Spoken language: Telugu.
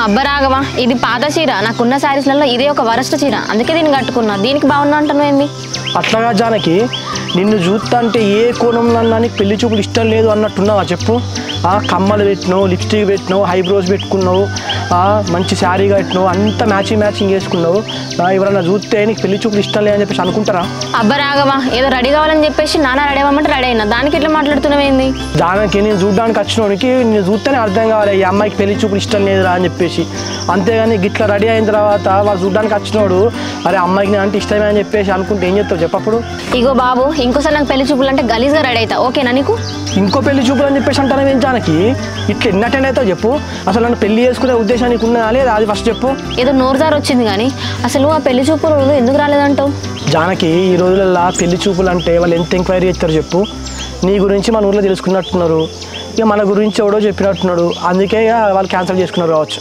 అబ్బా రాఘవా, ఇది పాత చీర. నాకున్న శారీస్లలో ఇదే ఒక వరస్ట్ చీర, అందుకే దీన్ని కట్టుకున్నా. దీనికి బాగున్నా అంటాను ఏంది? అట్లాగా జానకి, నిన్ను చూస్తా అంటే ఏ కోణంలో నీకు పెళ్లి చూపులు ఇష్టం లేదు అన్నట్టున్నావా చెప్పు. కమ్మలు పెట్టినావు, లిప్స్టిక్ పెట్టినావు, హైబ్రోస్ పెట్టుకున్నావు, మంచి శారీ కట్టినావు, అంతా మ్యాచింగ్ వేసుకున్నావు. ఎవరన్నా చూస్తే నీకు పెళ్లి చూపులు ఇష్టం లేదని చెప్పేసి అనుకుంటారా? అబ్బా రాఘవా, ఏదో రెడీ కావాలని చెప్పేసి నాన్న రెడీ అవ్వమంటే రెడీ అయినా, దానికి ఎట్లా మాట్లాడుతున్నావేంది? దానికి నేను చూడడానికి వచ్చినోనికి నేను చూస్తేనే అర్థం కావాలి ఈ అమ్మాయికి పెళ్లి చూపులు ఇష్టం లేదురా అని చెప్పేసి. అంతేగాని గిట్లా రెడీ అయిన తర్వాత వాళ్ళు చూడడానికి వచ్చినోడు అరే అమ్మాయికి నేను అంటే ఇష్టమే అని చెప్పేసి అనుకుంటే ఏం చెప్తావు చెప్పప్పుడు? ఇగో బాబు, ఇంకోసారి నాకు పెళ్లి చూపులు అంటే గలీజ్గా రెడీ అవుతా, ఓకేనా నీకు? ఇంకో పెళ్లి చూపులు అని చెప్పేసి అంటాను జానకి. ఇట్లా ఎన్ని అటెండ్ అవుతావు చెప్పు. అసలు నన్ను పెళ్లి చేసుకునే ఉద్దేశం నీకు ఉన్నదా లేదా అది ఫస్ట్ చెప్పు. ఏదో నోరుదారు వచ్చింది కానీ అసలు ఆ పెళ్లి చూపులు ఎందుకు రాలేదంటావు? జానకి, ఈ రోజులలో పెళ్లి చూపులు అంటే వాళ్ళు ఎంత ఎంక్వైరీ చేస్తారు చెప్పు. నీ గురించి మన ఊర్లో తెలుసుకున్నట్టున్నారు, ఇక మన గురించి ఎవడో చెప్పినట్టున్నాడు, అందుకే ఇక వాళ్ళు క్యాన్సిల్ చేసుకున్నారు కావచ్చు.